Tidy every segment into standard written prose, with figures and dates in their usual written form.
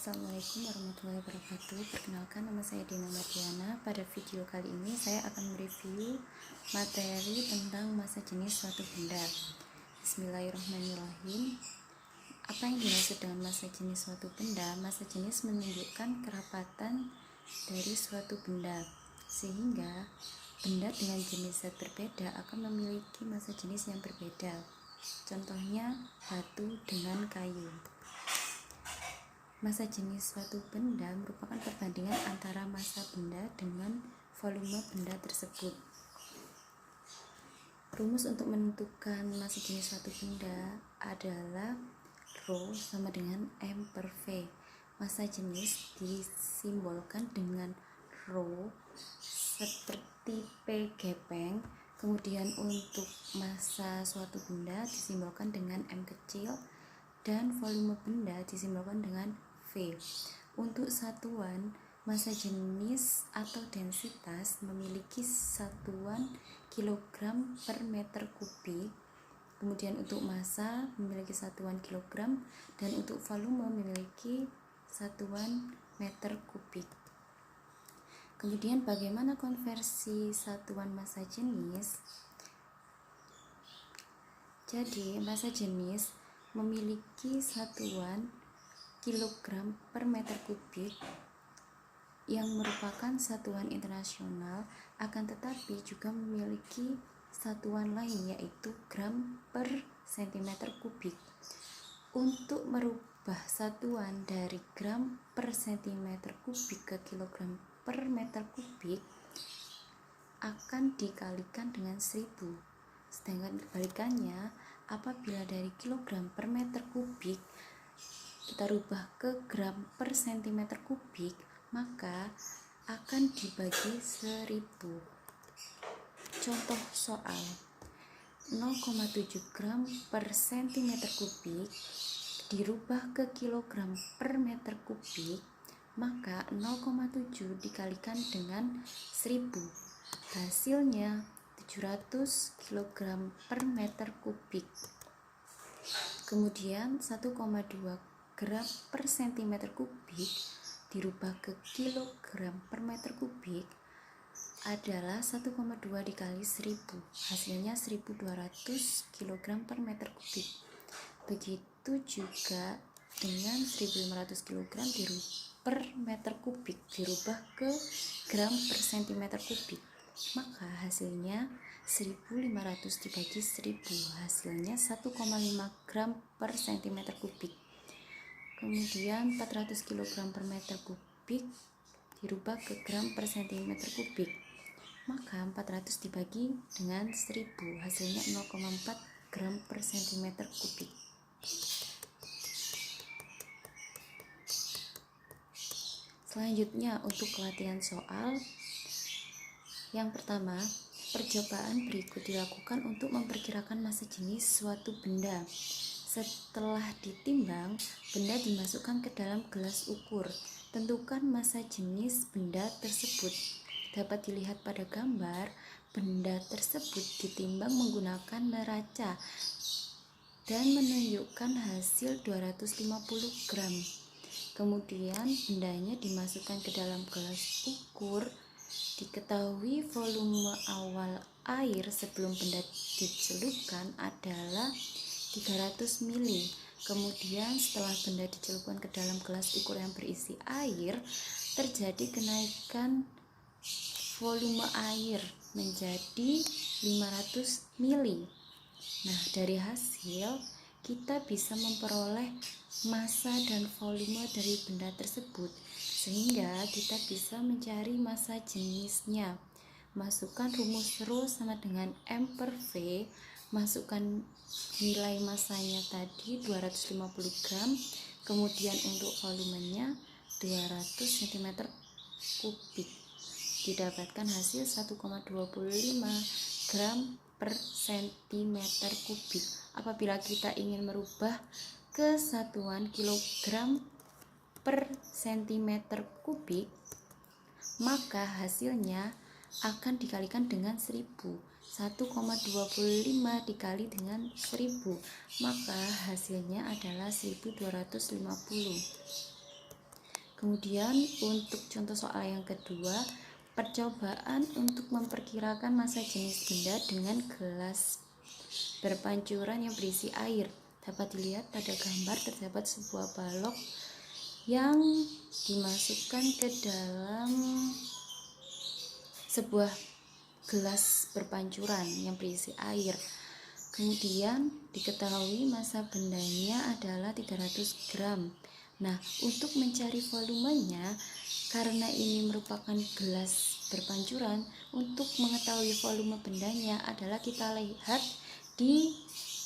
Assalamualaikum warahmatullahi wabarakatuh. Perkenalkan, nama saya Dina Mardiana. Pada video kali ini saya akan mereview materi tentang massa jenis suatu benda. Bismillahirrahmanirrahim. Apa yang dimaksud dengan massa jenis suatu benda? Massa jenis menunjukkan kerapatan dari suatu benda, sehingga benda dengan jenis zat berbeda akan memiliki massa jenis yang berbeda. Contohnya batu dengan kayu. Massa jenis suatu benda merupakan perbandingan antara massa benda dengan volume benda tersebut. Rumus untuk menentukan massa jenis suatu benda adalah Rho sama dengan M per V. Massa jenis disimbolkan dengan Rho seperti P gepeng. Kemudian untuk massa suatu benda disimbolkan dengan M kecil, dan volume benda disimbolkan dengan V. Untuk satuan massa jenis atau densitas memiliki satuan kilogram per meter kubik. Kemudian untuk massa memiliki satuan kilogram, dan untuk volume memiliki satuan meter kubik. Kemudian bagaimana konversi satuan massa jenis? Jadi massa jenis memiliki satuan kilogram per meter kubik yang merupakan satuan internasional, akan tetapi juga memiliki satuan lain yaitu gram per sentimeter kubik. Untuk merubah satuan dari gram per sentimeter kubik ke kilogram per meter kubik akan dikalikan dengan 1000. Sedangkan kebalikannya, apabila dari kilogram per meter kubik kita rubah ke gram per sentimeter kubik, maka akan dibagi 1000. Contoh soal: 0,7 gram per sentimeter kubik dirubah ke kilogram per meter kubik, maka 0,7 dikalikan dengan 1000. Hasilnya 700 kg per meter kubik. Kemudian 1,2 gram per sentimeter kubik dirubah ke kilogram per meter kubik adalah 1,2 dikali 1000. Hasilnya 1200 kg per meter kubik. Begitu juga dengan 1500 kg per meter kubik dirubah ke gram per sentimeter kubik, maka hasilnya 1500 dibagi 1000, hasilnya 1,5 gram per sentimeter kubik. Kemudian 400 kg per meter kubik dirubah ke gram per sentimeter kubik, maka 400 dibagi dengan 1000, hasilnya 0,4 gram per sentimeter kubik. Selanjutnya untuk latihan soal. Yang pertama, percobaan berikut dilakukan untuk memperkirakan massa jenis suatu benda. Setelah ditimbang, benda dimasukkan ke dalam gelas ukur. Tentukan massa jenis benda tersebut. Dapat dilihat pada gambar, benda tersebut ditimbang menggunakan neraca dan menunjukkan hasil 250 gram. Kemudian bendanya dimasukkan ke dalam gelas ukur. Diketahui volume awal air sebelum benda dicelupkan adalah 300 ml. Kemudian setelah benda dicelupkan ke dalam gelas ukur yang berisi air, terjadi kenaikan volume air menjadi 500 ml. Nah, dari hasil kita bisa memperoleh massa dan volume dari benda tersebut, sehingga kita bisa mencari massa jenisnya. Masukkan rumus Rho sama dengan M per V, masukkan nilai massanya tadi 250 gram, kemudian untuk volumenya 200 cm kubik, didapatkan hasil 1,25 gram per sentimeter kubik. Apabila kita ingin merubah ke satuan kilogram per sentimeter kubik, maka hasilnya akan dikalikan dengan 1000. 1,25 dikali dengan 1000, maka hasilnya adalah 1250. Kemudian untuk contoh soal yang kedua, percobaan untuk memperkirakan massa jenis benda dengan gelas berpancuran yang berisi air. Dapat dilihat pada gambar terdapat sebuah balok yang dimasukkan ke dalam sebuah gelas berpancuran yang berisi air. Kemudian diketahui massa bendanya adalah 300 gram. Nah, untuk mencari volumenya, karena ini merupakan gelas berpancuran, untuk mengetahui volume bendanya adalah kita lihat di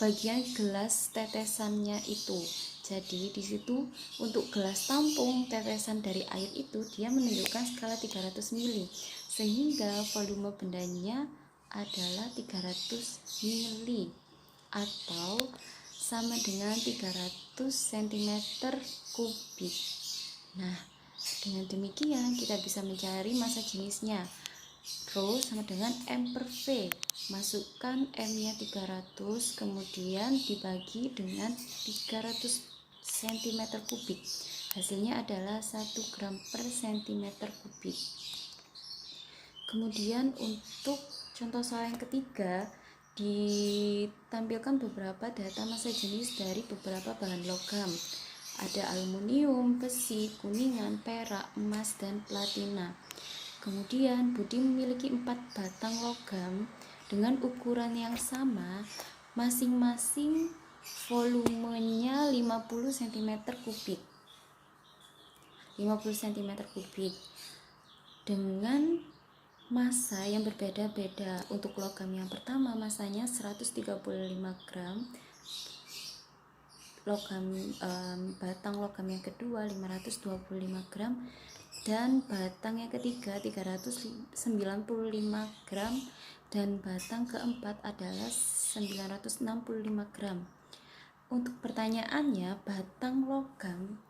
bagian gelas tetesannya itu. Jadi di situ untuk gelas tampung tetesan dari air itu dia menunjukkan skala 300 mili, sehingga volume bendanya adalah 300 mili atau sama dengan 300 cm kubik. Nah, dengan demikian kita bisa mencari massa jenisnya. Rho sama dengan M per V. Masukkan M-nya 300, kemudian dibagi dengan 300 cm kubik. Hasilnya adalah 1 gram per cm kubik. Kemudian untuk contoh soal yang ketiga, ditampilkan beberapa data massa jenis dari beberapa bahan logam. Ada aluminium, besi, kuningan, perak, emas, dan platina. Kemudian Budi memiliki 4 batang logam dengan ukuran yang sama, masing-masing volumenya 50 cm kubik. 50 cm kubik dengan massa yang berbeda-beda. Untuk logam yang pertama massanya 135 gram, batang logam yang kedua 525 gram, dan batang yang ketiga 395 gram, dan batang keempat adalah 965 gram. Untuk pertanyaannya, batang logam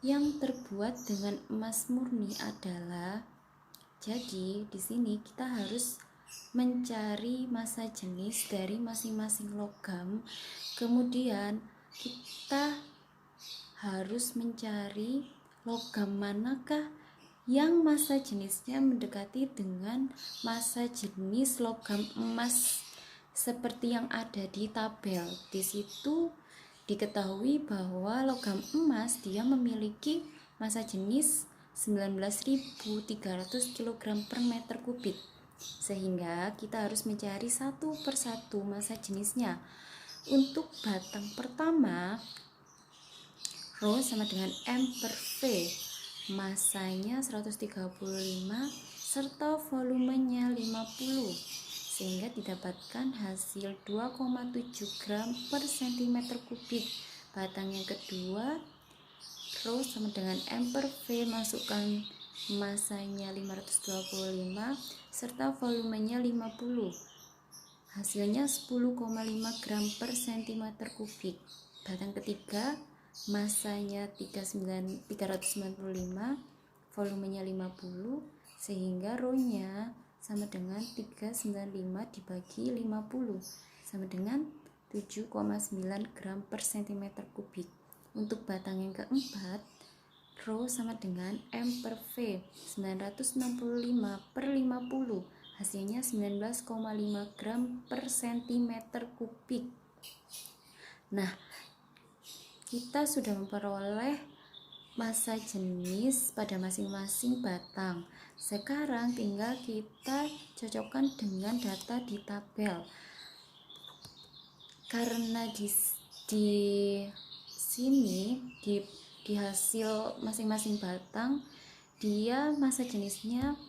yang terbuat dengan emas murni adalah, jadi di sini kita harus mencari massa jenis dari masing-masing logam. Kemudian kita harus mencari logam manakah yang massa jenisnya mendekati dengan massa jenis logam emas seperti yang ada di tabel. Di situ diketahui bahwa logam emas dia memiliki massa jenis 19.300 kg per meter kubik, sehingga kita harus mencari satu persatu massa jenisnya. Untuk batang pertama, Rho sama dengan M per V, massanya 135 serta volumenya 50, sehingga didapatkan hasil 2,7 gram per cm kubik. Batang yang kedua, Rho sama dengan M per V, masukkan massanya 525 serta volumenya 50, hasilnya 10,5 gram per cm kubik. Batang ketiga, massanya 395, volumenya 50, sehingga Rho-nya sama dengan 395 dibagi 50 sama dengan 7,9 gram per cm kubik. Untuk batang yang keempat, Rho sama dengan M per V, 965 per 50, hasilnya 19,5 gram per cm kubik. Nah, kita sudah memperoleh massa jenis pada masing-masing batang. Sekarang tinggal kita cocokkan dengan data di tabel. Karena di sini di hasil masing-masing batang dia massa jenisnya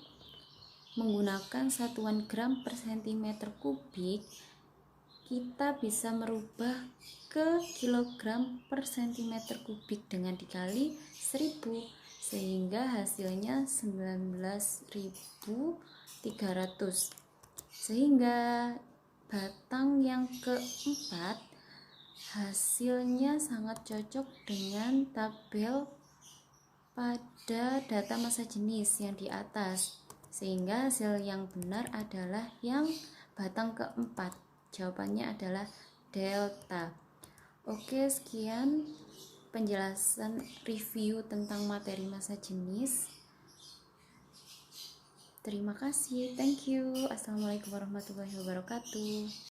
menggunakan satuan gram per cm kubik, kita bisa merubah ke kilogram per cm kubik dengan dikali 1000, sehingga hasilnya 19.300. Sehingga batang yang keempat hasilnya sangat cocok dengan tabel pada data massa jenis yang di atas, sehingga hasil yang benar adalah yang batang keempat. Jawabannya adalah delta. Oke, sekian penjelasan review tentang materi massa jenis. Terima kasih, thank you. Assalamualaikum warahmatullahi wabarakatuh.